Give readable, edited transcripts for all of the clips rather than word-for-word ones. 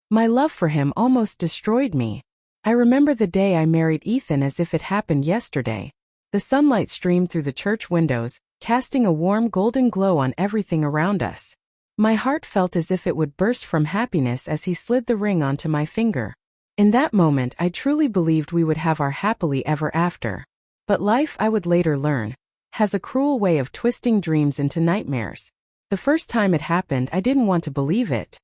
My love for him almost destroyed me. I remember the day I married Ethan as if it happened yesterday. The sunlight streamed through the church windows, casting a warm golden glow on everything around us. My heart felt as if it would burst from happiness as he slid the ring onto my finger. In that moment I truly believed we would have our happily ever after. But life, I would later learn, has a cruel way of twisting dreams into nightmares. The first time it happened I didn't want to believe it.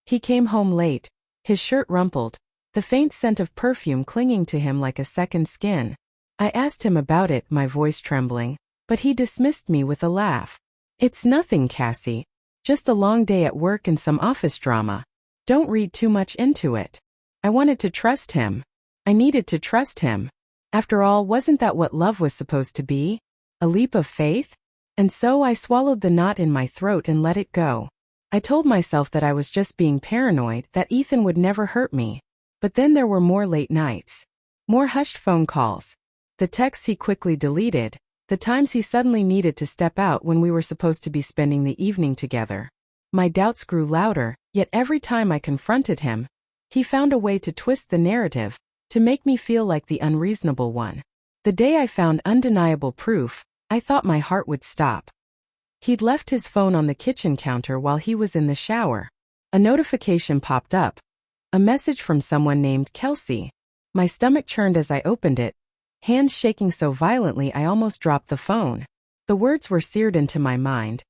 He came home late, his shirt rumpled, the faint scent of perfume clinging to him like a second skin. I asked him about it, my voice trembling, but he dismissed me with a laugh. "It's nothing, Cassie. Just a long day at work and some office drama. Don't read too much into it." I wanted to trust him. I needed to trust him. After all, wasn't that what love was supposed to be? A leap of faith? And so I swallowed the knot in my throat and let it go. I told myself that I was just being paranoid, that Ethan would never hurt me. But then there were more late nights. More hushed phone calls. The texts he quickly deleted. The times he suddenly needed to step out when we were supposed to be spending the evening together. My doubts grew louder, yet every time I confronted him, he found a way to twist the narrative, to make me feel like the unreasonable one. The day I found undeniable proof, I thought my heart would stop. He'd left his phone on the kitchen counter while he was in the shower. A notification popped up. A message from someone named Kelsey. My stomach churned as I opened it, hands shaking so violently I almost dropped the phone. The words were seared into my mind.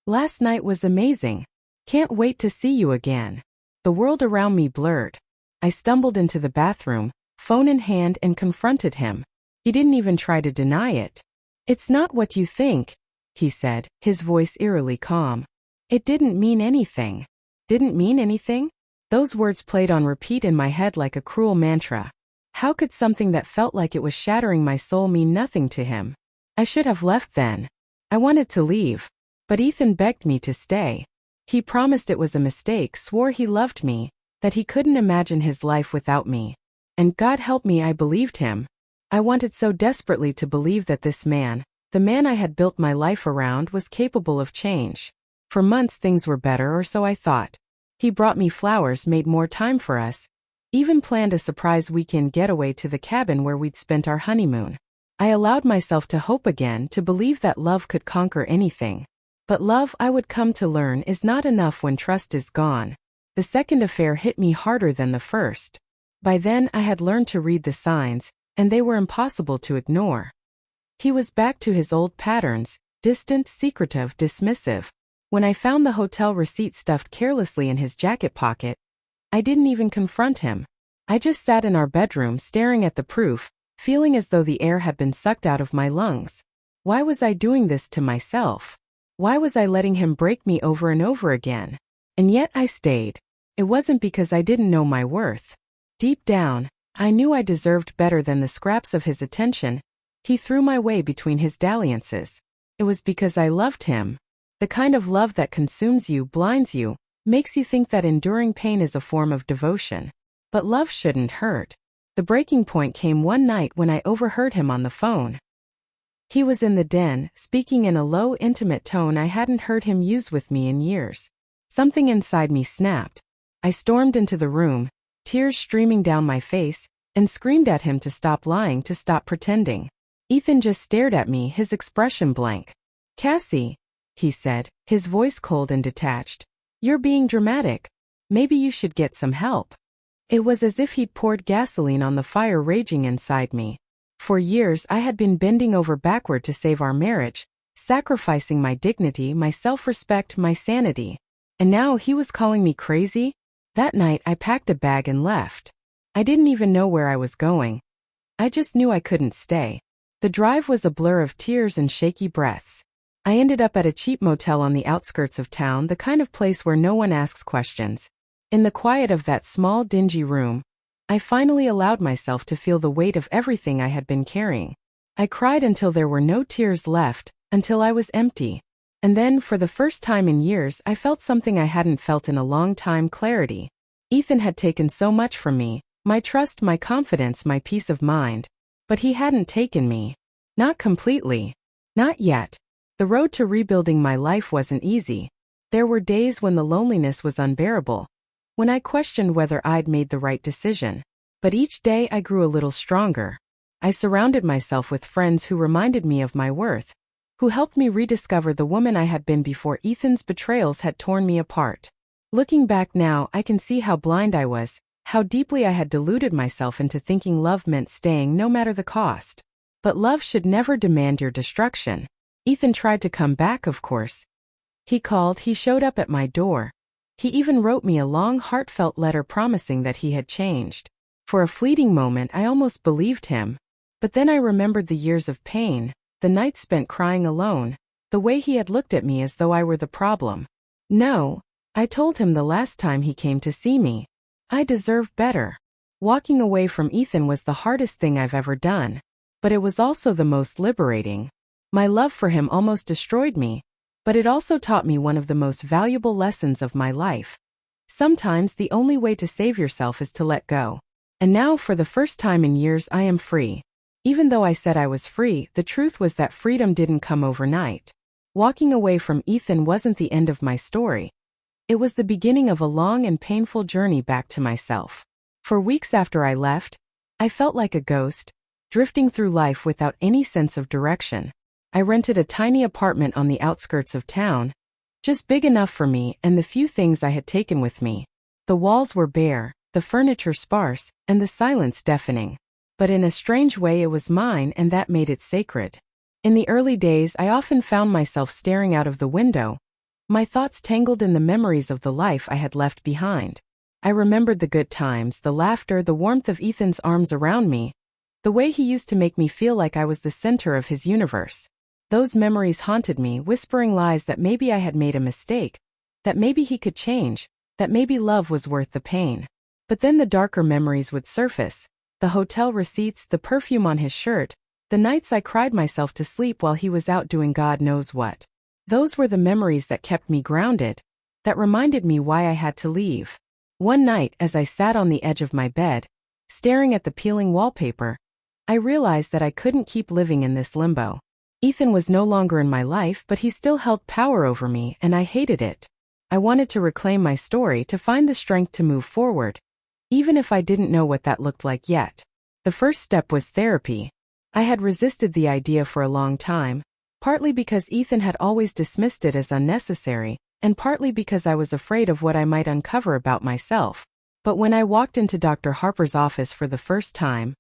"Last night was amazing. Can't wait to see you again." The world around me blurred. I stumbled into the bathroom, phone in hand, and confronted him. He didn't even try to deny it. "It's not what you think," he said, his voice eerily calm. "It didn't mean anything." Didn't mean anything? Those words played on repeat in my head like a cruel mantra. How could something that felt like it was shattering my soul mean nothing to him? I should have left then. I wanted to leave. But Ethan begged me to stay. He promised it was a mistake, swore he loved me, that he couldn't imagine his life without me. And God help me, I believed him. I wanted so desperately to believe that this man, the man I had built my life around, was capable of change. For months things were better, or so I thought. He brought me flowers, made more time for us, even planned a surprise weekend getaway to the cabin where we'd spent our honeymoon. I allowed myself to hope again, to believe that love could conquer anything. But love, I would come to learn, is not enough when trust is gone. The second affair hit me harder than the first. By then I had learned to read the signs, and they were impossible to ignore. He was back to his old patterns, distant, secretive, dismissive. When I found the hotel receipt stuffed carelessly in his jacket pocket, I didn't even confront him. I just sat in our bedroom staring at the proof, feeling as though the air had been sucked out of my lungs. Why was I doing this to myself? Why was I letting him break me over and over again? And yet I stayed. It wasn't because I didn't know my worth. Deep down, I knew I deserved better than the scraps of his attention he threw my way between his dalliances. It was because I loved him. The kind of love that consumes you, blinds you, makes you think that enduring pain is a form of devotion. But love shouldn't hurt. The breaking point came one night when I overheard him on the phone. He was in the den, speaking in a low, intimate tone I hadn't heard him use with me in years. Something inside me snapped. I stormed into the room, tears streaming down my face, and screamed at him to stop lying, to stop pretending. Ethan just stared at me, his expression blank. "Cassie," he said, his voice cold and detached. "You're being dramatic. Maybe you should get some help." It was as if he'd poured gasoline on the fire raging inside me. For years I had been bending over backward to save our marriage, sacrificing my dignity, my self-respect, my sanity. And now he was calling me crazy? That night I packed a bag and left. I didn't even know where I was going. I just knew I couldn't stay. The drive was a blur of tears and shaky breaths. I ended up at a cheap motel on the outskirts of town, the kind of place where no one asks questions. In the quiet of that small, dingy room, I finally allowed myself to feel the weight of everything I had been carrying. I cried until there were no tears left, until I was empty. And then, for the first time in years, I felt something I hadn't felt in a long time: clarity. Ethan had taken so much from me, my trust, my confidence, my peace of mind. But he hadn't taken me. Not completely. Not yet. The road to rebuilding my life wasn't easy. There were days when the loneliness was unbearable. when I questioned whether I'd made the right decision. But each day I grew a little stronger. I surrounded myself with friends who reminded me of my worth, who helped me rediscover the woman I had been before Ethan's betrayals had torn me apart. Looking back now, I can see how blind I was, how deeply I had deluded myself into thinking love meant staying no matter the cost. But love should never demand your destruction. Ethan tried to come back, of course. He called, he showed up at my door. He even wrote me a long, heartfelt letter promising that he had changed. For a fleeting moment, I almost believed him. But then I remembered the years of pain, the nights spent crying alone, the way he had looked at me as though I were the problem. No, I told him the last time he came to see me. I deserved better. Walking away from Ethan was the hardest thing I've ever done. But it was also the most liberating. My love for him almost destroyed me, but it also taught me one of the most valuable lessons of my life. Sometimes the only way to save yourself is to let go. And now, for the first time in years, I am free. Even though I said I was free, the truth was that freedom didn't come overnight. Walking away from Ethan wasn't the end of my story. It was the beginning of a long and painful journey back to myself. For weeks after I left, I felt like a ghost, drifting through life without any sense of direction. I rented a tiny apartment on the outskirts of town, just big enough for me and the few things I had taken with me. The walls were bare, the furniture sparse, and the silence deafening. But in a strange way it was mine, and that made it sacred. In the early days I often found myself staring out of the window, my thoughts tangled in the memories of the life I had left behind. I remembered the good times, the laughter, the warmth of Ethan's arms around me, the way he used to make me feel like I was the center of his universe. Those memories haunted me, whispering lies that maybe I had made a mistake, that maybe he could change, that maybe love was worth the pain. But then the darker memories would surface, the hotel receipts, the perfume on his shirt, the nights I cried myself to sleep while he was out doing God knows what. Those were the memories that kept me grounded, that reminded me why I had to leave. One night, as I sat on the edge of my bed, staring at the peeling wallpaper, I realized that I couldn't keep living in this limbo. Ethan was no longer in my life, but he still held power over me, and I hated it. I wanted to reclaim my story, to find the strength to move forward, even if I didn't know what that looked like yet. The first step was therapy. I had resisted the idea for a long time, partly because Ethan had always dismissed it as unnecessary, and partly because I was afraid of what I might uncover about myself. But when I walked into Dr. Harper's office for the first time,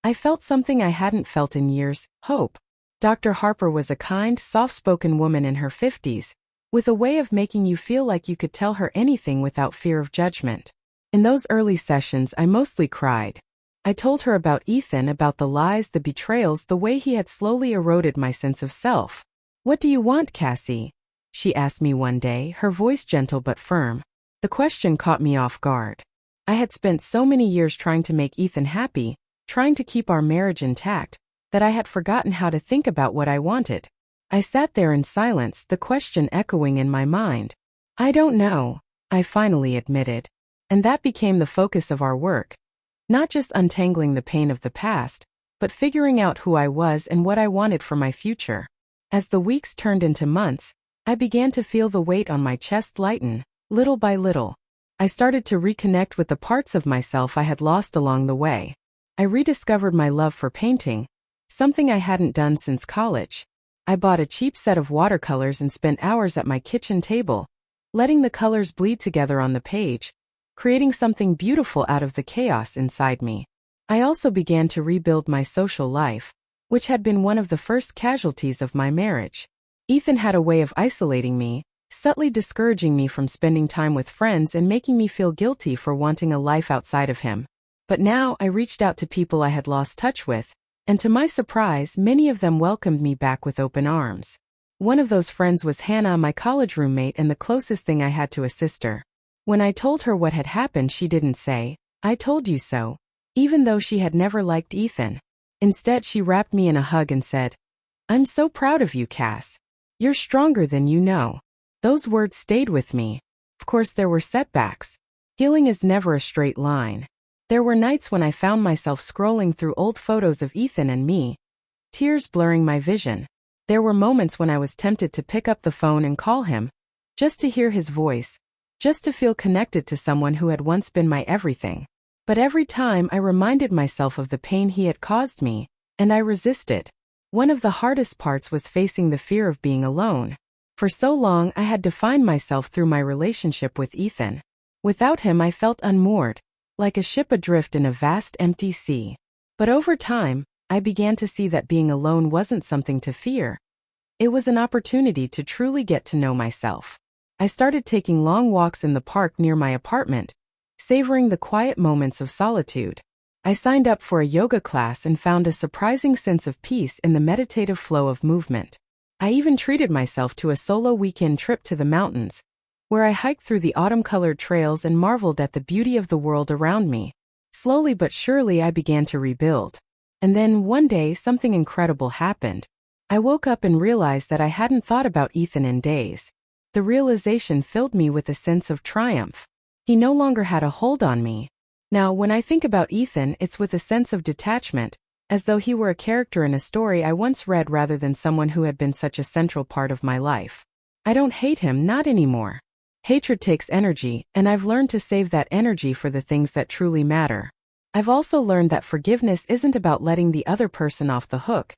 I felt something I hadn't felt in years: hope. Dr. Harper was a kind, soft-spoken woman in her 50s, with a way of making you feel like you could tell her anything without fear of judgment. In those early sessions, I mostly cried. I told her about Ethan, about the lies, the betrayals, the way he had slowly eroded my sense of self. "What do you want, Cassie?" she asked me one day, her voice gentle but firm. The question caught me off guard. I had spent so many years trying to make Ethan happy, trying to keep our marriage intact, that I had forgotten how to think about what I wanted. I sat there in silence, the question echoing in my mind. "I don't know," I finally admitted. And that became the focus of our work. Not just untangling the pain of the past, but figuring out who I was and what I wanted for my future. As the weeks turned into months, I began to feel the weight on my chest lighten, little by little. I started to reconnect with the parts of myself I had lost along the way. I rediscovered my love for painting, something I hadn't done since college. I bought a cheap set of watercolors and spent hours at my kitchen table, letting the colors bleed together on the page, creating something beautiful out of the chaos inside me. I also began to rebuild my social life, which had been one of the first casualties of my marriage. Ethan had a way of isolating me, subtly discouraging me from spending time with friends and making me feel guilty for wanting a life outside of him. But now I reached out to people I had lost touch with, and to my surprise, many of them welcomed me back with open arms. One of those friends was Hannah, my college roommate and the closest thing I had to a sister. When I told her what had happened, she didn't say, "I told you so," even though she had never liked Ethan. Instead, she wrapped me in a hug and said, "I'm so proud of you, Cass. You're stronger than you know." Those words stayed with me. Of course, there were setbacks. Healing is never a straight line. There were nights when I found myself scrolling through old photos of Ethan and me, tears blurring my vision. There were moments when I was tempted to pick up the phone and call him, just to hear his voice, just to feel connected to someone who had once been my everything. But every time I reminded myself of the pain he had caused me, and I resisted. One of the hardest parts was facing the fear of being alone. For so long I had defined myself through my relationship with Ethan. Without him I felt unmoored, like a ship adrift in a vast empty sea. But over time, I began to see that being alone wasn't something to fear. It was an opportunity to truly get to know myself. I started taking long walks in the park near my apartment, savoring the quiet moments of solitude. I signed up for a yoga class and found a surprising sense of peace in the meditative flow of movement. I even treated myself to a solo weekend trip to the mountains, where I hiked through the autumn-colored trails and marveled at the beauty of the world around me. Slowly but surely I began to rebuild. And then one day something incredible happened. I woke up and realized that I hadn't thought about Ethan in days. The realization filled me with a sense of triumph. He no longer had a hold on me. Now, when I think about Ethan, it's with a sense of detachment, as though he were a character in a story I once read rather than someone who had been such a central part of my life. I don't hate him, not anymore. Hatred takes energy, and I've learned to save that energy for the things that truly matter. I've also learned that forgiveness isn't about letting the other person off the hook.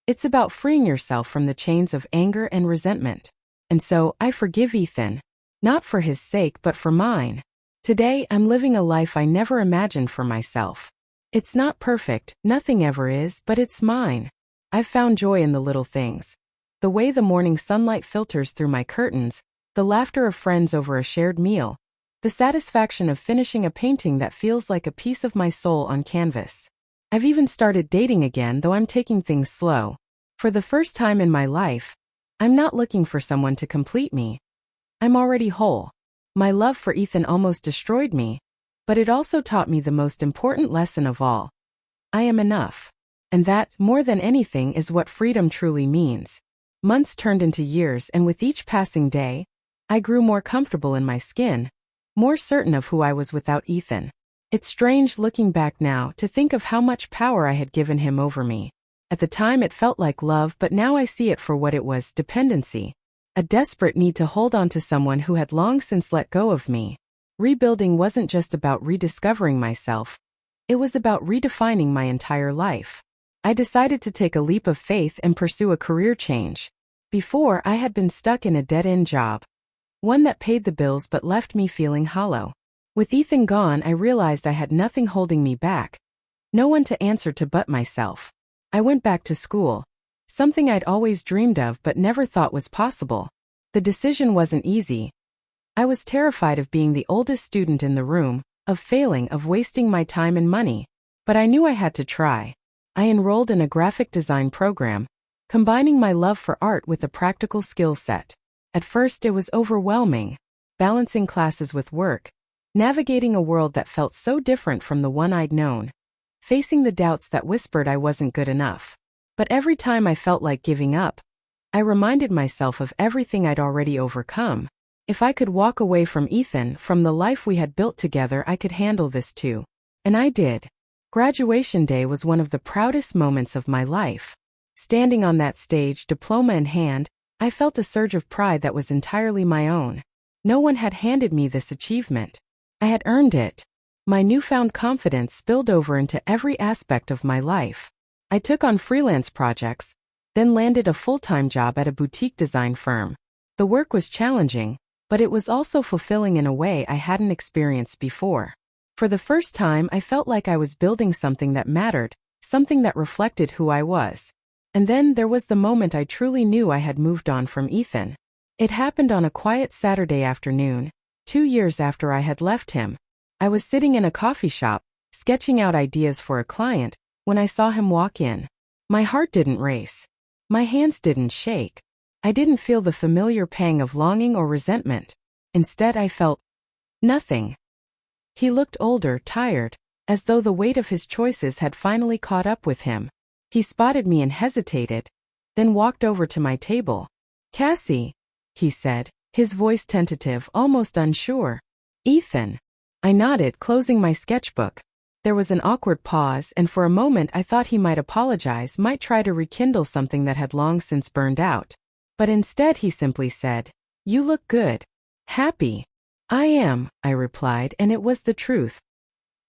It's about freeing yourself from the chains of anger and resentment. And so, I forgive Ethan. Not for his sake but for mine. Today, I'm living a life I never imagined for myself. It's not perfect, nothing ever is, but it's mine. I've found joy in the little things. The way the morning sunlight filters through my curtains, the laughter of friends over a shared meal, the satisfaction of finishing a painting that feels like a piece of my soul on canvas. I've even started dating again, though I'm taking things slow. For the first time in my life, I'm not looking for someone to complete me. I'm already whole. My love for Ethan almost destroyed me, but it also taught me the most important lesson of all. I am enough. And that, more than anything, is what freedom truly means. Months turned into years, and with each passing day, I grew more comfortable in my skin, more certain of who I was without Ethan. It's strange looking back now to think of how much power I had given him over me. At the time it felt like love, but now I see it for what it was: dependency. A desperate need to hold on to someone who had long since let go of me. Rebuilding wasn't just about rediscovering myself. It was about redefining my entire life. I decided to take a leap of faith and pursue a career change. Before, I had been stuck in a dead-end job. One that paid the bills but left me feeling hollow. With Ethan gone, I realized I had nothing holding me back. No one to answer to but myself. I went back to school. Something I'd always dreamed of but never thought was possible. The decision wasn't easy. I was terrified of being the oldest student in the room, of failing, of wasting my time and money. But I knew I had to try. I enrolled in a graphic design program, combining my love for art with a practical skill set. At first it was overwhelming, balancing classes with work, navigating a world that felt so different from the one I'd known, facing the doubts that whispered I wasn't good enough. But every time I felt like giving up, I reminded myself of everything I'd already overcome. If I could walk away from Ethan, from the life we had built together, I could handle this too. And I did. Graduation day was one of the proudest moments of my life. Standing on that stage, diploma in hand, I felt a surge of pride that was entirely my own. No one had handed me this achievement. I had earned it. My newfound confidence spilled over into every aspect of my life. I took on freelance projects, then landed a full-time job at a boutique design firm. The work was challenging, but it was also fulfilling in a way I hadn't experienced before. For the first time, I felt like I was building something that mattered, something that reflected who I was. And then there was the moment I truly knew I had moved on from Ethan. It happened on a quiet Saturday afternoon, 2 years after I had left him. I was sitting in a coffee shop, sketching out ideas for a client, when I saw him walk in. My heart didn't race. My hands didn't shake. I didn't feel the familiar pang of longing or resentment. Instead, I felt nothing. He looked older, tired, as though the weight of his choices had finally caught up with him. He spotted me and hesitated, then walked over to my table. "Cassie," he said, his voice tentative, almost unsure. "Ethan." I nodded, closing my sketchbook. There was an awkward pause, and for a moment I thought he might apologize, might try to rekindle something that had long since burned out. But instead he simply said, "You look good. Happy." I am, I replied, and it was the truth.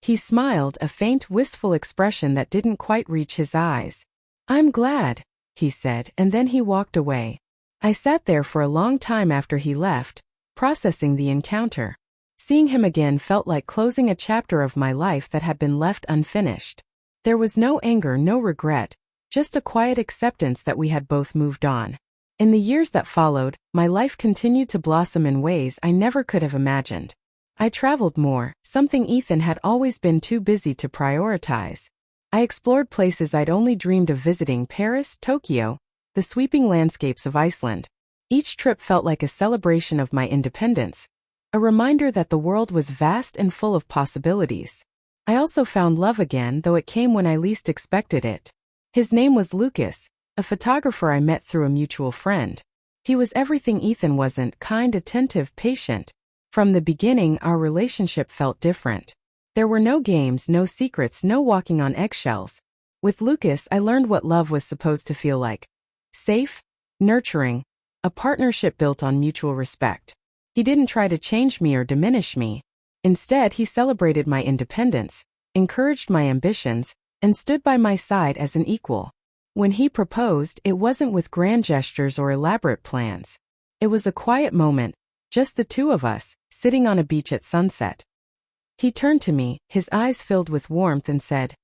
He smiled, a faint, wistful expression that didn't quite reach his eyes. I'm glad, he said, and then he walked away. I sat there for a long time after he left, processing the encounter. Seeing him again felt like closing a chapter of my life that had been left unfinished. There was no anger, no regret, just a quiet acceptance that we had both moved on. In the years that followed, my life continued to blossom in ways I never could have imagined. I traveled more, something Ethan had always been too busy to prioritize. I explored places I'd only dreamed of visiting: Paris, Tokyo, the sweeping landscapes of Iceland. Each trip felt like a celebration of my independence, a reminder that the world was vast and full of possibilities. I also found love again, though it came when I least expected it. His name was Lucas, a photographer I met through a mutual friend. He was everything Ethan wasn't: kind, attentive, patient. From the beginning, our relationship felt different. There were no games, no secrets, no walking on eggshells. With Lucas, I learned what love was supposed to feel like: safe, nurturing, a partnership built on mutual respect. He didn't try to change me or diminish me. Instead, he celebrated my independence, encouraged my ambitions, and stood by my side as an equal. When he proposed, it wasn't with grand gestures or elaborate plans. It was a quiet moment, just the two of us, sitting on a beach at sunset. He turned to me, his eyes filled with warmth, and said,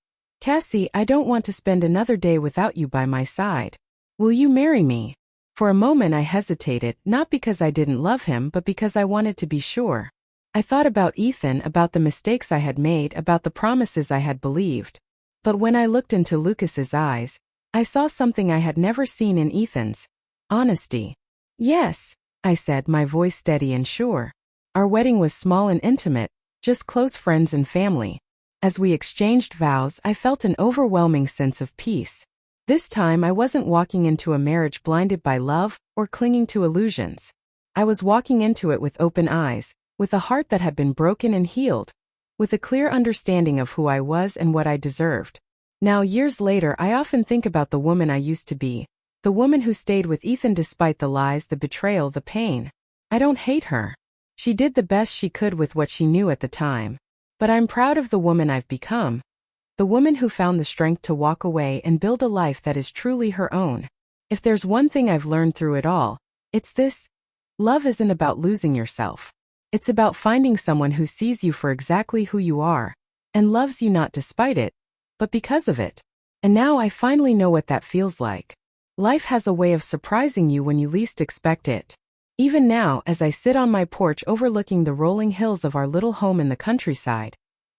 "Cassie, I don't want to spend another day without you by my side. Will you marry me?" For a moment I hesitated, not because I didn't love him, but because I wanted to be sure. I thought about Ethan, about the mistakes I had made, about the promises I had believed. But when I looked into Lucas's eyes, I saw something I had never seen in Ethan's: honesty. "Yes," I said, my voice steady and sure. Our wedding was small and intimate, just close friends and family. As we exchanged vows, I felt an overwhelming sense of peace. This time I wasn't walking into a marriage blinded by love or clinging to illusions. I was walking into it with open eyes, with a heart that had been broken and healed, with a clear understanding of who I was and what I deserved. Now, years later, I often think about the woman I used to be, the woman who stayed with Ethan despite the lies, the betrayal, the pain. I don't hate her. She did the best she could with what she knew at the time. But I'm proud of the woman I've become. The woman who found the strength to walk away and build a life that is truly her own. If there's one thing I've learned through it all, it's this: love isn't about losing yourself. It's about finding someone who sees you for exactly who you are, and loves you not despite it, but because of it. And now I finally know what that feels like. Life has a way of surprising you when you least expect it. Even now, as I sit on my porch overlooking the rolling hills of our little home in the countryside,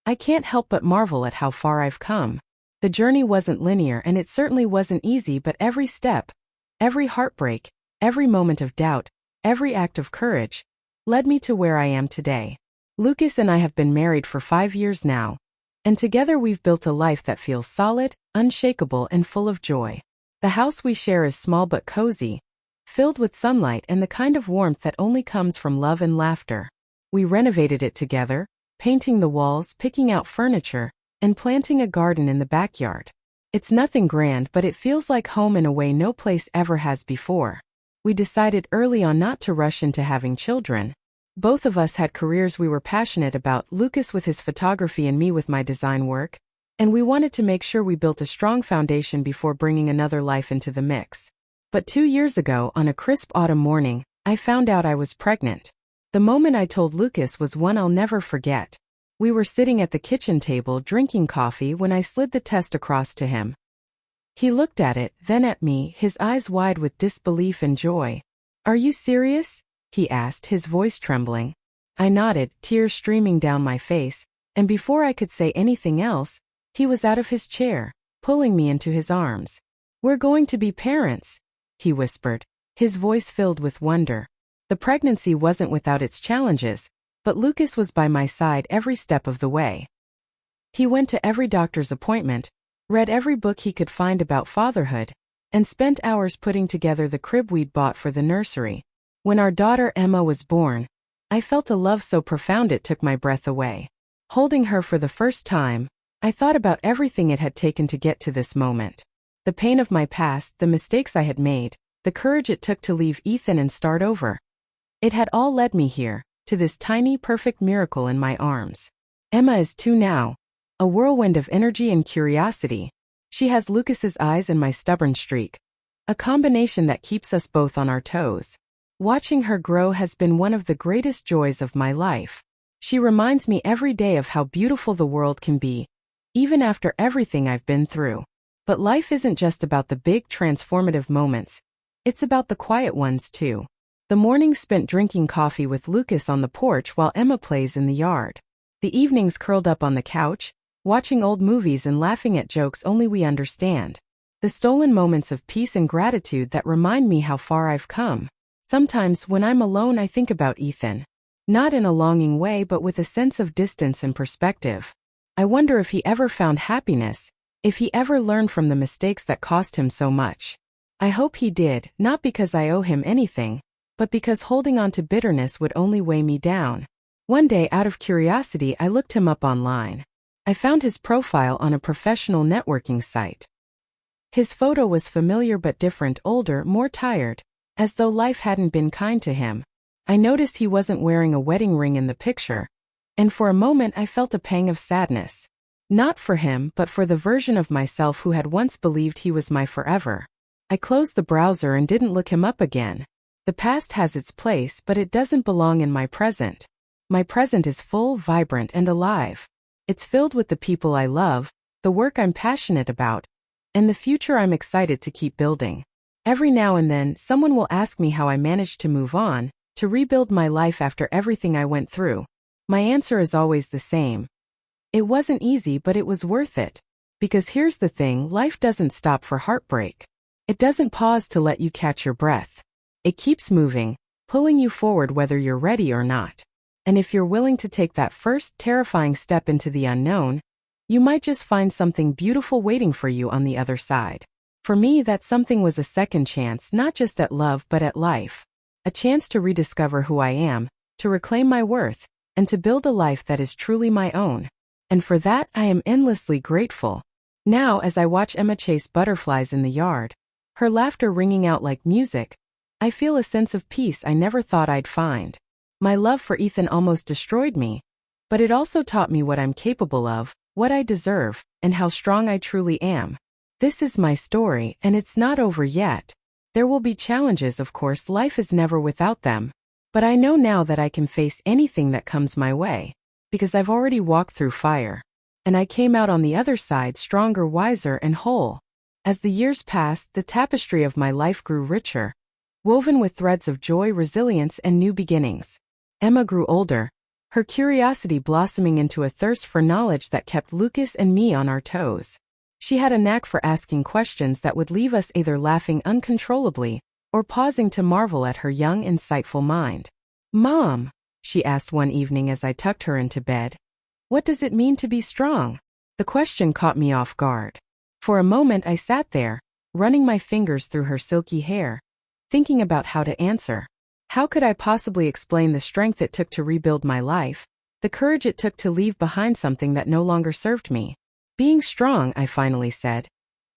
I can't help but marvel at how far I've come. The journey wasn't linear, and it certainly wasn't easy, but every step, every heartbreak, every moment of doubt, every act of courage, led me to where I am today. Lucas and I have been married for 5 years now, and together we've built a life that feels solid, unshakable, and full of joy. The house we share is small but cozy, filled with sunlight and the kind of warmth that only comes from love and laughter. We renovated it together, painting the walls, picking out furniture, and planting a garden in the backyard. It's nothing grand, but it feels like home in a way no place ever has before. We decided early on not to rush into having children. Both of us had careers we were passionate about, Lucas with his photography and me with my design work, and we wanted to make sure we built a strong foundation before bringing another life into the mix. But 2 years ago, on a crisp autumn morning, I found out I was pregnant. The moment I told Lucas was one I'll never forget. We were sitting at the kitchen table drinking coffee when I slid the test across to him. He looked at it, then at me, his eyes wide with disbelief and joy. "Are you serious?" he asked, his voice trembling. I nodded, tears streaming down my face, and before I could say anything else, he was out of his chair, pulling me into his arms. "We're going to be parents," he whispered, his voice filled with wonder. The pregnancy wasn't without its challenges, but Lucas was by my side every step of the way. He went to every doctor's appointment, read every book he could find about fatherhood, and spent hours putting together the crib we'd bought for the nursery. When our daughter Emma was born, I felt a love so profound it took my breath away. Holding her for the first time, I thought about everything it had taken to get to this moment. The pain of my past, the mistakes I had made, the courage it took to leave Ethan and start over. It had all led me here, to this tiny, perfect miracle in my arms. Emma is 2 now, a whirlwind of energy and curiosity. She has Lucas's eyes and my stubborn streak, a combination that keeps us both on our toes. Watching her grow has been one of the greatest joys of my life. She reminds me every day of how beautiful the world can be, even after everything I've been through. But life isn't just about the big transformative moments. It's about the quiet ones too. The mornings spent drinking coffee with Lucas on the porch while Emma plays in the yard. The evenings curled up on the couch, watching old movies and laughing at jokes only we understand. The stolen moments of peace and gratitude that remind me how far I've come. Sometimes when I'm alone I think about Ethan. Not in a longing way but with a sense of distance and perspective. I wonder if he ever found happiness, if he ever learned from the mistakes that cost him so much. I hope he did, not because I owe him anything, but because holding on to bitterness would only weigh me down. One day, out of curiosity, I looked him up online. I found his profile on a professional networking site. His photo was familiar but different, older, more tired, as though life hadn't been kind to him. I noticed he wasn't wearing a wedding ring in the picture, and for a moment I felt a pang of sadness. Not for him, but for the version of myself who had once believed he was my forever. I closed the browser and didn't look him up again. The past has its place, but it doesn't belong in my present. My present is full, vibrant, and alive. It's filled with the people I love, the work I'm passionate about, and the future I'm excited to keep building. Every now and then, someone will ask me how I managed to move on, to rebuild my life after everything I went through. My answer is always the same. It wasn't easy, but it was worth it. Because here's the thing, life doesn't stop for heartbreak. It doesn't pause to let you catch your breath. It keeps moving, pulling you forward whether you're ready or not. And if you're willing to take that first terrifying step into the unknown, you might just find something beautiful waiting for you on the other side. For me, that something was a second chance, not just at love but at life. A chance to rediscover who I am, to reclaim my worth, and to build a life that is truly my own. And for that, I am endlessly grateful. Now, as I watch Emma chase butterflies in the yard, her laughter ringing out like music, I feel a sense of peace I never thought I'd find. My love for Ethan almost destroyed me, but it also taught me what I'm capable of, what I deserve, and how strong I truly am. This is my story, and it's not over yet. There will be challenges, of course, life is never without them. But I know now that I can face anything that comes my way, because I've already walked through fire. And I came out on the other side stronger, wiser, and whole. As the years passed, the tapestry of my life grew richer, woven with threads of joy, resilience, and new beginnings. Emma grew older, her curiosity blossoming into a thirst for knowledge that kept Lucas and me on our toes. She had a knack for asking questions that would leave us either laughing uncontrollably or pausing to marvel at her young, insightful mind. "Mom," she asked one evening as I tucked her into bed, "what does it mean to be strong?" The question caught me off guard. For a moment I sat there, running my fingers through her silky hair, thinking about how to answer. How could I possibly explain the strength it took to rebuild my life, the courage it took to leave behind something that no longer served me? "Being strong," I finally said,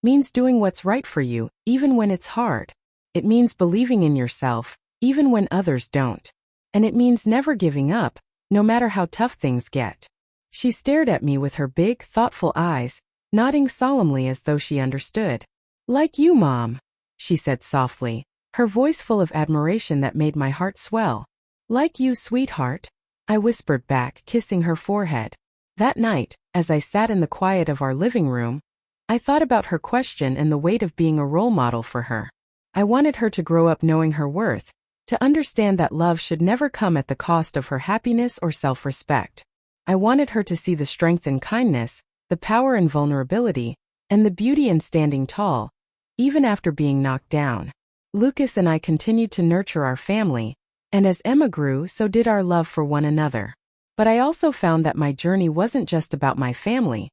"means doing what's right for you, even when it's hard. It means believing in yourself, even when others don't. And it means never giving up, no matter how tough things get." She stared at me with her big, thoughtful eyes, nodding solemnly as though she understood. "Like you, Mom," she said softly, her voice full of admiration that made my heart swell. "Like you, sweetheart," I whispered back, kissing her forehead. That night, as I sat in the quiet of our living room, I thought about her question and the weight of being a role model for her. I wanted her to grow up knowing her worth, to understand that love should never come at the cost of her happiness or self-respect. I wanted her to see the strength in kindness, the power in vulnerability, and the beauty in standing tall, even after being knocked down. Lucas and I continued to nurture our family, and as Emma grew, so did our love for one another. But I also found that my journey wasn't just about my family.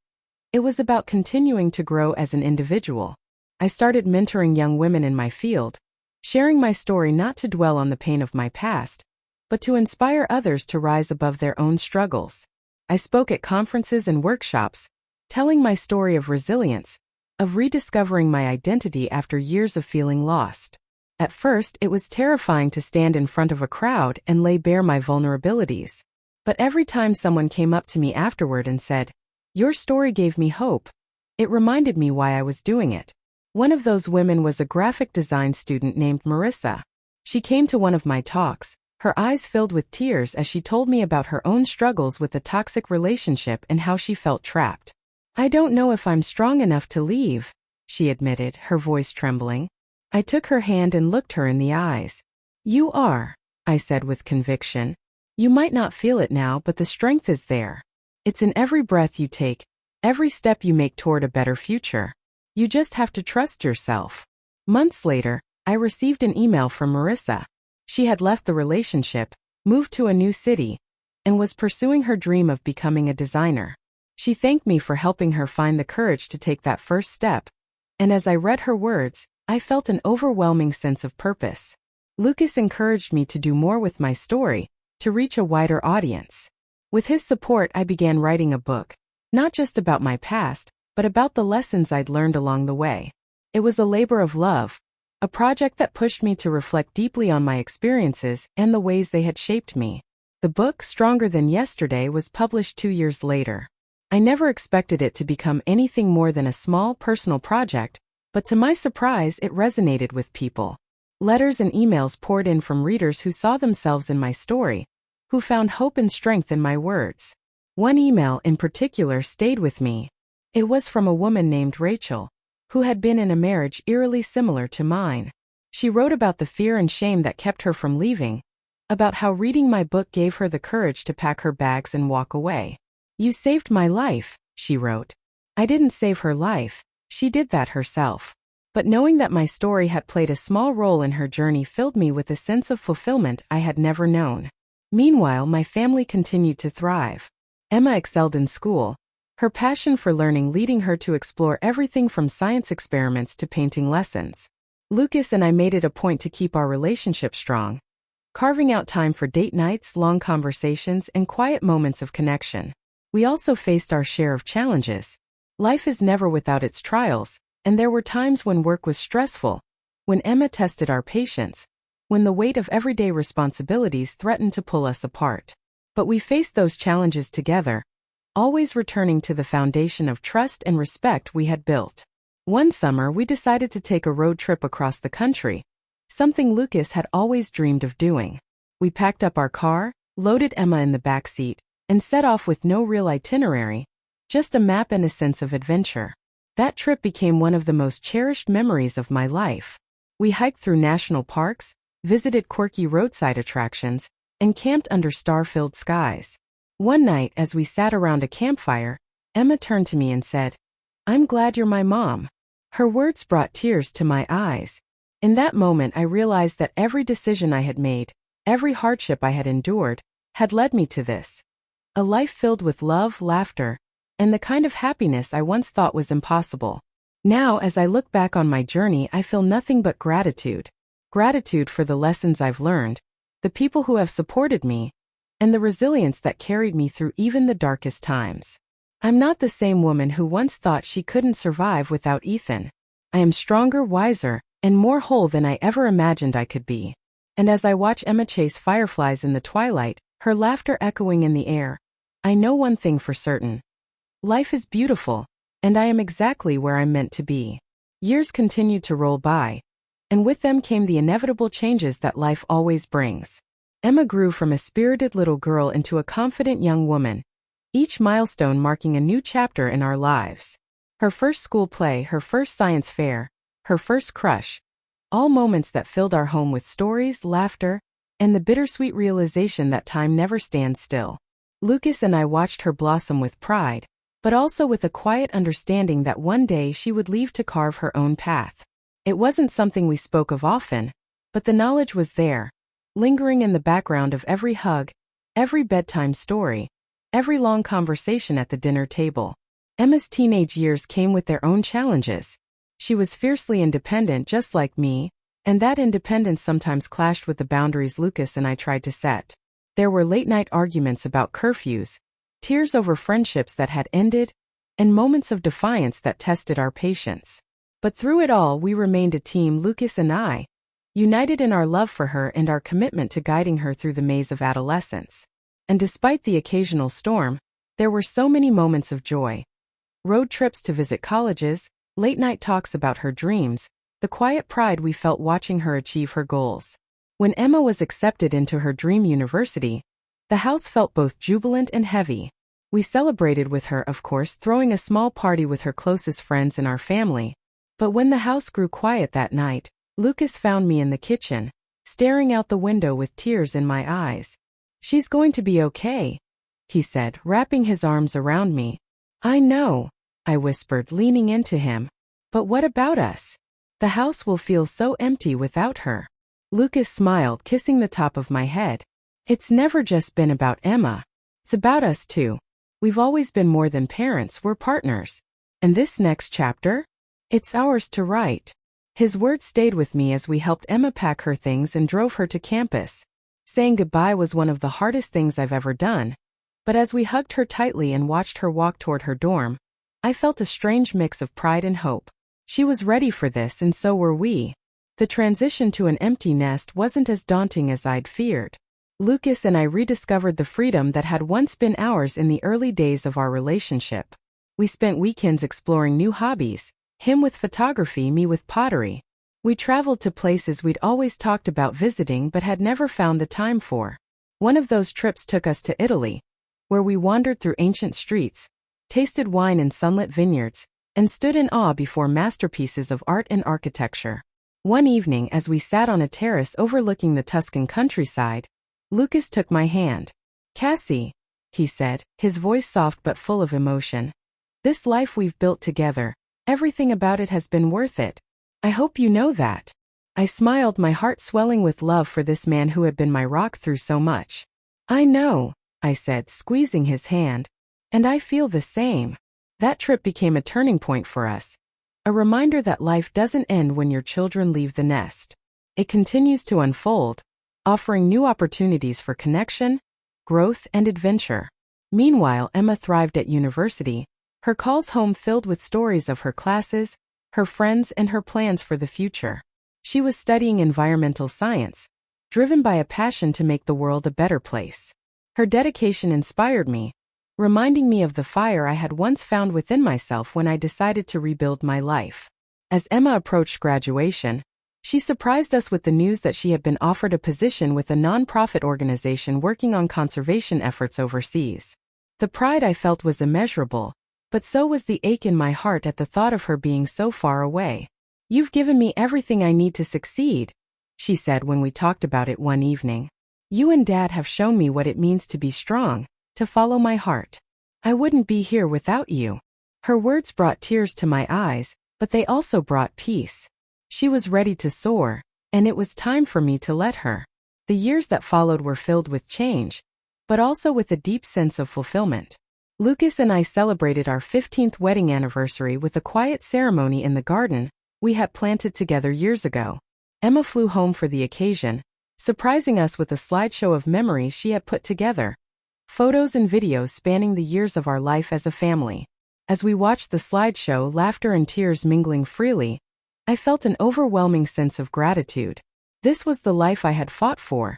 It was about continuing to grow as an individual. I started mentoring young women in my field, sharing my story not to dwell on the pain of my past, but to inspire others to rise above their own struggles. I spoke at conferences and workshops, telling my story of resilience, of rediscovering my identity after years of feeling lost. At first, it was terrifying to stand in front of a crowd and lay bare my vulnerabilities. But every time someone came up to me afterward and said, "Your story gave me hope," it reminded me why I was doing it. One of those women was a graphic design student named Marissa. She came to one of my talks, her eyes filled with tears as she told me about her own struggles with a toxic relationship and how she felt trapped. "I don't know if I'm strong enough to leave," she admitted, her voice trembling. I took her hand and looked her in the eyes. "You are," I said with conviction. "You might not feel it now, but the strength is there. It's in every breath you take, every step you make toward a better future. You just have to trust yourself." Months later, I received an email from Marissa. She had left the relationship, moved to a new city, and was pursuing her dream of becoming a designer. She thanked me for helping her find the courage to take that first step. And as I read her words, I felt an overwhelming sense of purpose. Lucas encouraged me to do more with my story, to reach a wider audience. With his support, I began writing a book, not just about my past, but about the lessons I'd learned along the way. It was a labor of love, a project that pushed me to reflect deeply on my experiences and the ways they had shaped me. The book, Stronger Than Yesterday, was published 2 years later. I never expected it to become anything more than a small personal project, but to my surprise, it resonated with people. Letters and emails poured in from readers who saw themselves in my story, who found hope and strength in my words. One email in particular stayed with me. It was from a woman named Rachel, who had been in a marriage eerily similar to mine. She wrote about the fear and shame that kept her from leaving, about how reading my book gave her the courage to pack her bags and walk away. "You saved my life," she wrote. "I didn't save her life, she did that herself." But knowing that my story had played a small role in her journey filled me with a sense of fulfillment I had never known. Meanwhile, my family continued to thrive. Emma excelled in school, her passion for learning leading her to explore everything from science experiments to painting lessons. Lucas and I made it a point to keep our relationship strong, carving out time for date nights, long conversations, and quiet moments of connection. We also faced our share of challenges. Life is never without its trials, and there were times when work was stressful, when Emma tested our patience, when the weight of everyday responsibilities threatened to pull us apart. But we faced those challenges together, always returning to the foundation of trust and respect we had built. One summer, we decided to take a road trip across the country, something Lucas had always dreamed of doing. We packed up our car, loaded Emma in the back seat, and set off with no real itinerary, just a map and a sense of adventure. That trip became one of the most cherished memories of my life. We hiked through national parks, visited quirky roadside attractions, and camped under star-filled skies. One night, as we sat around a campfire, Emma turned to me and said, "I'm glad you're my mom." Her words brought tears to my eyes. In that moment, I realized that every decision I had made, every hardship I had endured, had led me to this. A life filled with love, laughter, and the kind of happiness I once thought was impossible. Now, as I look back on my journey, I feel nothing but gratitude. Gratitude for the lessons I've learned, the people who have supported me, and the resilience that carried me through even the darkest times. I'm not the same woman who once thought she couldn't survive without Ethan. I am stronger, wiser, and more whole than I ever imagined I could be. And as I watch Emma chase fireflies in the twilight, her laughter echoing in the air, I know one thing for certain. Life is beautiful, and I am exactly where I'm meant to be. Years continued to roll by, and with them came the inevitable changes that life always brings. Emma grew from a spirited little girl into a confident young woman, each milestone marking a new chapter in our lives. Her first school play, her first science fair, her first crush, all moments that filled our home with stories, laughter, and the bittersweet realization that time never stands still. Lucas and I watched her blossom with pride, but also with a quiet understanding that one day she would leave to carve her own path. It wasn't something we spoke of often, but the knowledge was there, lingering in the background of every hug, every bedtime story, every long conversation at the dinner table. Emma's teenage years came with their own challenges. She was fiercely independent just like me, and that independence sometimes clashed with the boundaries Lucas and I tried to set. There were late-night arguments about curfews, tears over friendships that had ended, and moments of defiance that tested our patience. But through it all, we remained a team, Lucas and I, united in our love for her and our commitment to guiding her through the maze of adolescence. And despite the occasional storm, there were so many moments of joy. Road trips to visit colleges, late-night talks about her dreams, the quiet pride we felt watching her achieve her goals. When Emma was accepted into her dream university, the house felt both jubilant and heavy. We celebrated with her, of course, throwing a small party with her closest friends and our family. But when the house grew quiet that night, Lucas found me in the kitchen, staring out the window with tears in my eyes. "She's going to be okay," he said, wrapping his arms around me. "I know," I whispered, leaning into him. "But what about us? The house will feel so empty without her." Lucas smiled, kissing the top of my head. "It's never just been about Emma. It's about us too. We've always been more than parents, we're partners. And this next chapter? It's ours to write." His words stayed with me as we helped Emma pack her things and drove her to campus. Saying goodbye was one of the hardest things I've ever done. But as we hugged her tightly and watched her walk toward her dorm, I felt a strange mix of pride and hope. She was ready for this, and so were we. The transition to an empty nest wasn't as daunting as I'd feared. Lucas and I rediscovered the freedom that had once been ours in the early days of our relationship. We spent weekends exploring new hobbies, him with photography, me with pottery. We traveled to places we'd always talked about visiting but had never found the time for. One of those trips took us to Italy, where we wandered through ancient streets, tasted wine in sunlit vineyards, and stood in awe before masterpieces of art and architecture. One evening, as we sat on a terrace overlooking the Tuscan countryside, Lucas took my hand. "Cassie," he said, his voice soft but full of emotion. "This life we've built together, everything about it has been worth it. I hope you know that." I smiled, my heart swelling with love for this man who had been my rock through so much. "I know," I said, squeezing his hand. "And I feel the same." That trip became a turning point for us. A reminder that life doesn't end when your children leave the nest. It continues to unfold, offering new opportunities for connection, growth, and adventure. Meanwhile, Emma thrived at university, her calls home filled with stories of her classes, her friends, and her plans for the future. She was studying environmental science, driven by a passion to make the world a better place. Her dedication inspired me, reminding me of the fire I had once found within myself when I decided to rebuild my life. As Emma approached graduation, she surprised us with the news that she had been offered a position with a non-profit organization working on conservation efforts overseas. The pride I felt was immeasurable, but so was the ache in my heart at the thought of her being so far away. "You've given me everything I need to succeed," she said when we talked about it one evening. "You and Dad have shown me what it means to be strong, to follow my heart. I wouldn't be here without you." Her words brought tears to my eyes, but they also brought peace. She was ready to soar, and it was time for me to let her. The years that followed were filled with change, but also with a deep sense of fulfillment. Lucas and I celebrated our 15th wedding anniversary with a quiet ceremony in the garden we had planted together years ago. Emma flew home for the occasion, surprising us with a slideshow of memories she had put together, photos and videos spanning the years of our life as a family. As we watched the slideshow, laughter and tears mingling freely, I felt an overwhelming sense of gratitude. This was the life I had fought for,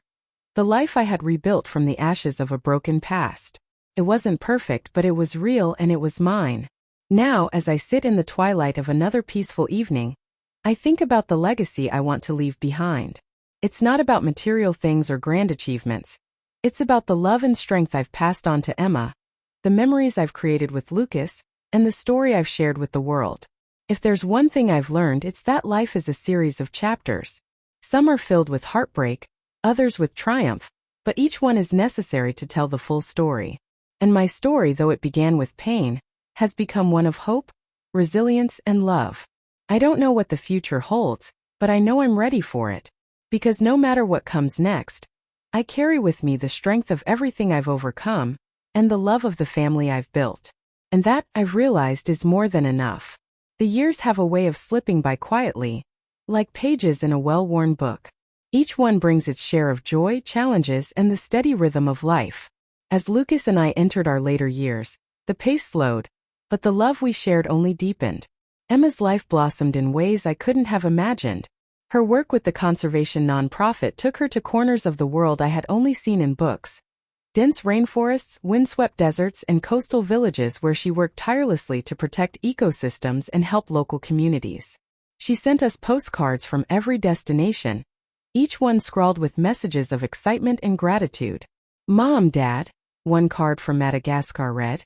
the life I had rebuilt from the ashes of a broken past. It wasn't perfect, but it was real and it was mine. Now, as I sit in the twilight of another peaceful evening, I think about the legacy I want to leave behind. It's not about material things or grand achievements. It's about the love and strength I've passed on to Emma, the memories I've created with Lucas, and the story I've shared with the world. If there's one thing I've learned, it's that life is a series of chapters. Some are filled with heartbreak, others with triumph, but each one is necessary to tell the full story. And my story, though it began with pain, has become one of hope, resilience, and love. I don't know what the future holds, but I know I'm ready for it. Because no matter what comes next, I carry with me the strength of everything I've overcome, and the love of the family I've built. And that, I've realized, is more than enough. The years have a way of slipping by quietly, like pages in a well-worn book. Each one brings its share of joy, challenges, and the steady rhythm of life. As Lucas and I entered our later years, the pace slowed, but the love we shared only deepened. Emma's life blossomed in ways I couldn't have imagined, Her work with the conservation nonprofit took her to corners of the world I had only seen in books. Dense rainforests, windswept deserts, and coastal villages where she worked tirelessly to protect ecosystems and help local communities. She sent us postcards from every destination, each one scrawled with messages of excitement and gratitude. "Mom, Dad," one card from Madagascar read,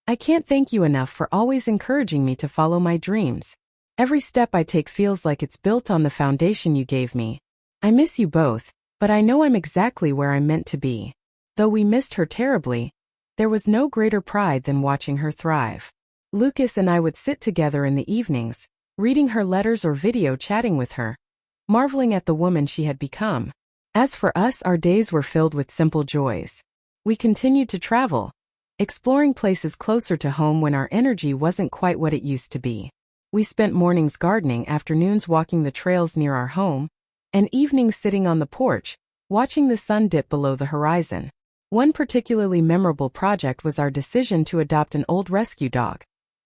"I can't thank you enough for always encouraging me to follow my dreams. Every step I take feels like it's built on the foundation you gave me. I miss you both, but I know I'm exactly where I'm meant to be." Though we missed her terribly, there was no greater pride than watching her thrive. Lucas and I would sit together in the evenings, reading her letters or video chatting with her, marveling at the woman she had become. As for us, our days were filled with simple joys. We continued to travel, exploring places closer to home when our energy wasn't quite what it used to be. We spent mornings gardening, afternoons walking the trails near our home, and evenings sitting on the porch, watching the sun dip below the horizon. One particularly memorable project was our decision to adopt an old rescue dog.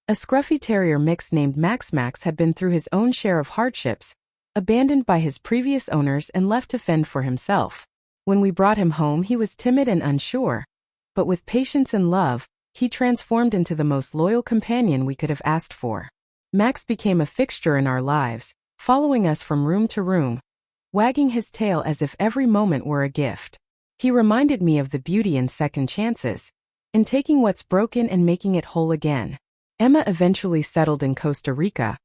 A scruffy terrier mix named Max. Max had been through his own share of hardships, abandoned by his previous owners and left to fend for himself. When we brought him home, he was timid and unsure, but with patience and love, he transformed into the most loyal companion we could have asked for. Max became a fixture in our lives, following us from room to room, wagging his tail as if every moment were a gift. He reminded me of the beauty in second chances, in taking what's broken and making it whole again. Emma eventually settled in Costa Rica,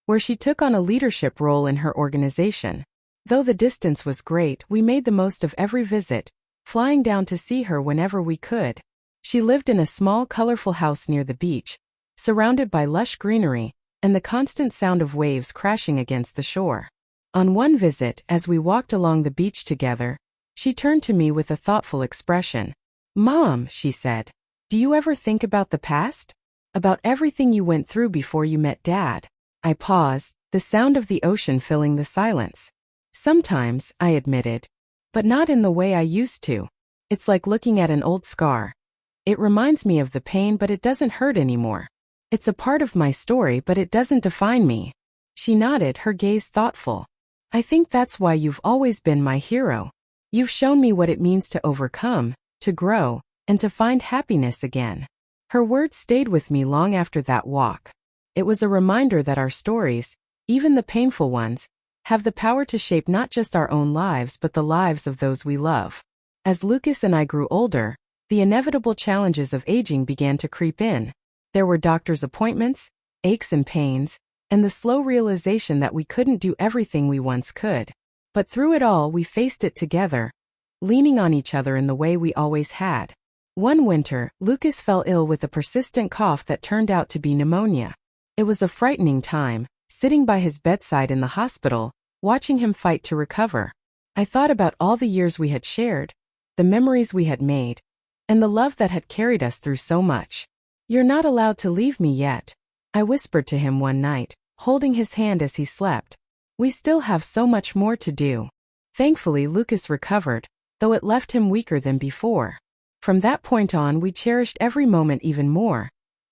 where she took on a leadership role in her organization. Though the distance was great, we made the most of every visit, flying down to see her whenever we could. She lived in a small, colorful house near the beach, surrounded by lush greenery and the constant sound of waves crashing against the shore. On one visit, as we walked along the beach together, she turned to me with a thoughtful expression. "Mom," she said, "do you ever think about the past? About everything you went through before you met Dad?" I paused, the sound of the ocean filling the silence. "Sometimes," I admitted, "but not in the way I used to. It's like looking at an old scar. It reminds me of the pain, but it doesn't hurt anymore. It's a part of my story, but it doesn't define me." She nodded, her gaze thoughtful. "I think that's why you've always been my hero. You've shown me what it means to overcome, to grow, and to find happiness again." Her words stayed with me long after that walk. It was a reminder that our stories, even the painful ones, have the power to shape not just our own lives but the lives of those we love. As Lucas and I grew older, the inevitable challenges of aging began to creep in. There were doctor's appointments, aches and pains, and the slow realization that we couldn't do everything we once could. But through it all, we faced it together, leaning on each other in the way we always had. One winter, Lucas fell ill with a persistent cough that turned out to be pneumonia. It was a frightening time, sitting by his bedside in the hospital, watching him fight to recover. I thought about all the years we had shared, the memories we had made, and the love that had carried us through so much. "You're not allowed to leave me yet," I whispered to him one night, holding his hand as he slept. "We still have so much more to do." Thankfully, Lucas recovered, though it left him weaker than before. From that point on, we cherished every moment even more,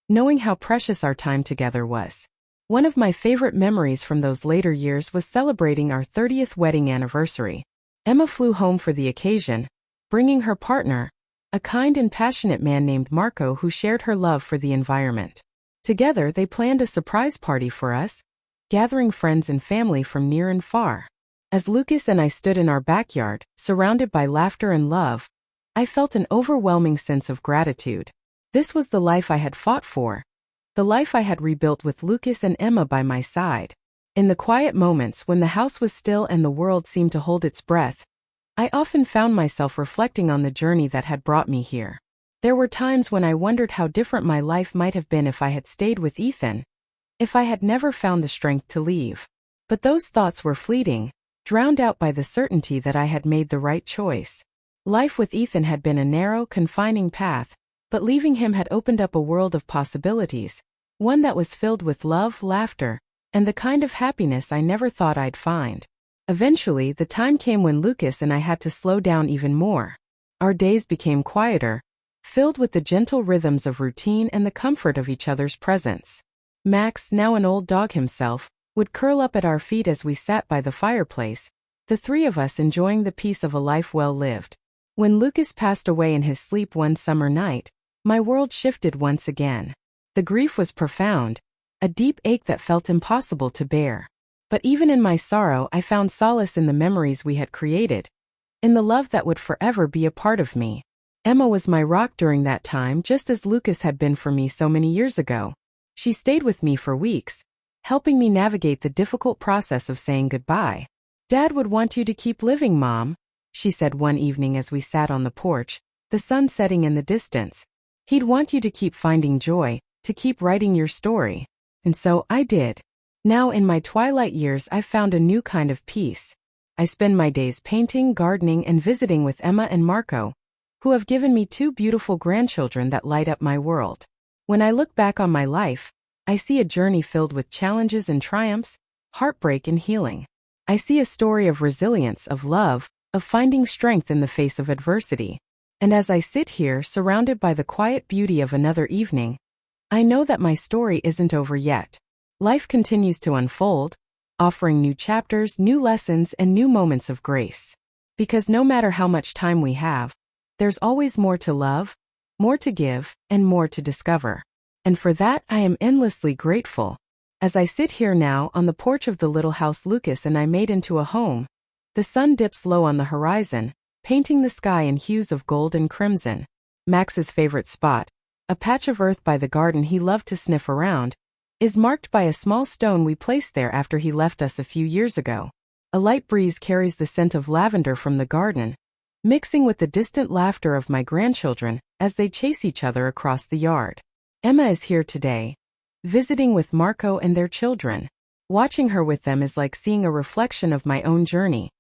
knowing how precious our time together was. One of my favorite memories from those later years was celebrating our 30th wedding anniversary. Emma flew home for the occasion, bringing her partner, a kind and passionate man named Marco who shared her love for the environment. Together, they planned a surprise party for us, gathering friends and family from near and far. As Lucas and I stood in our backyard, surrounded by laughter and love, I felt an overwhelming sense of gratitude. This was the life I had fought for, the life I had rebuilt with Lucas and Emma by my side. In the quiet moments when the house was still and the world seemed to hold its breath, I often found myself reflecting on the journey that had brought me here. There were times when I wondered how different my life might have been if I had stayed with Ethan, if I had never found the strength to leave. But those thoughts were fleeting, drowned out by the certainty that I had made the right choice. Life with Ethan had been a narrow, confining path, but leaving him had opened up a world of possibilities, one that was filled with love, laughter, and the kind of happiness I never thought I'd find. Eventually, the time came when Lucas and I had to slow down even more. Our days became quieter, filled with the gentle rhythms of routine and the comfort of each other's presence. Max, now an old dog himself, would curl up at our feet as we sat by the fireplace, the three of us enjoying the peace of a life well lived. When Lucas passed away in his sleep one summer night, my world shifted once again. The grief was profound, a deep ache that felt impossible to bear. But even in my sorrow, I found solace in the memories we had created, in the love that would forever be a part of me. Emma was my rock during that time, just as Lucas had been for me so many years ago. She stayed with me for weeks, helping me navigate the difficult process of saying goodbye. "Dad would want you to keep living, Mom," she said one evening as we sat on the porch, the sun setting in the distance. "He'd want you to keep finding joy, to keep writing your story." And so I did. Now in my twilight years, I've found a new kind of peace. I spend my days painting, gardening, and visiting with Emma and Marco, who have given me two beautiful grandchildren that light up my world. When I look back on my life, I see a journey filled with challenges and triumphs, heartbreak and healing. I see a story of resilience, of love, of finding strength in the face of adversity. And as I sit here, surrounded by the quiet beauty of another evening, I know that my story isn't over yet. Life continues to unfold, offering new chapters, new lessons, and new moments of grace. Because no matter how much time we have, there's always more to love, more to give, and more to discover. And for that, I am endlessly grateful. As I sit here now on the porch of the little house Lucas and I made into a home, the sun dips low on the horizon, painting the sky in hues of gold and crimson. Max's favorite spot, a patch of earth by the garden he loved to sniff around, is marked by a small stone we placed there after he left us a few years ago. A light breeze carries the scent of lavender from the garden, mixing with the distant laughter of my grandchildren as they chase each other across the yard. Emma is here today, visiting with Marco and their children. Watching her with them is like seeing a reflection of my own journey.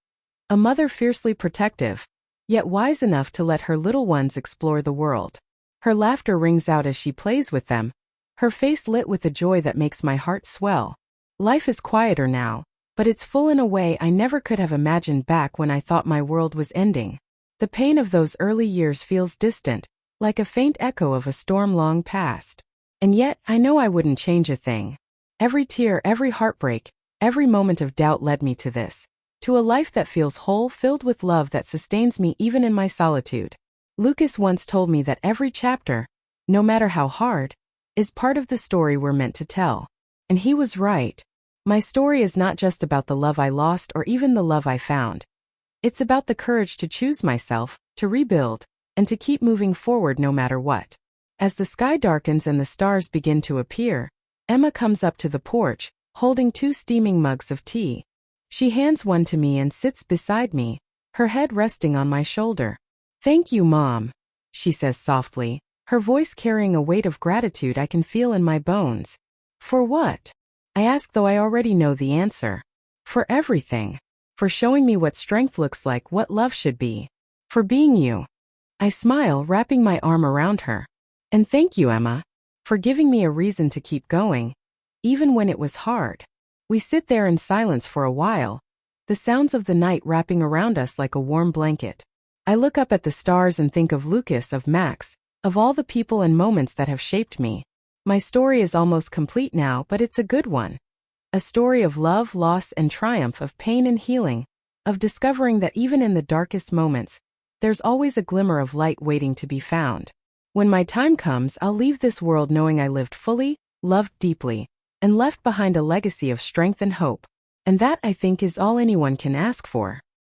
A mother fiercely protective, yet wise enough to let her little ones explore the world. Her laughter rings out as she plays with them, her face lit with a joy that makes my heart swell. Life is quieter now, but it's full in a way I never could have imagined back when I thought my world was ending. The pain of those early years feels distant, like a faint echo of a storm long past. And yet, I know I wouldn't change a thing. Every tear, every heartbreak, every moment of doubt led me to this. To a life that feels whole, filled with love that sustains me even in my solitude. Lucas once told me that every chapter, no matter how hard, is part of the story we're meant to tell. And he was right. My story is not just about the love I lost or even the love I found. It's about the courage to choose myself, to rebuild, and to keep moving forward no matter what. As the sky darkens and the stars begin to appear, Emma comes up to the porch, holding two steaming mugs of tea. She hands one to me and sits beside me, her head resting on my shoulder. "Thank you, Mom," she says softly, her voice carrying a weight of gratitude I can feel in my bones. "For what?" I ask, though I already know the answer. "For everything. For showing me what strength looks like, what love should be. For being you." I smile, wrapping my arm around her. "And thank you, Emma, for giving me a reason to keep going, even when it was hard." We sit there in silence for a while, the sounds of the night wrapping around us like a warm blanket. I look up at the stars and think of Lucas, of Max, of all the people and moments that have shaped me. My story is almost complete now, but it's a good one. A story of love, loss, and triumph, of pain and healing, of discovering that even in the darkest moments, there's always a glimmer of light waiting to be found. When my time comes, I'll leave this world knowing I lived fully, loved deeply, and left behind a legacy of strength and hope. And that, I think, is all anyone can ask for.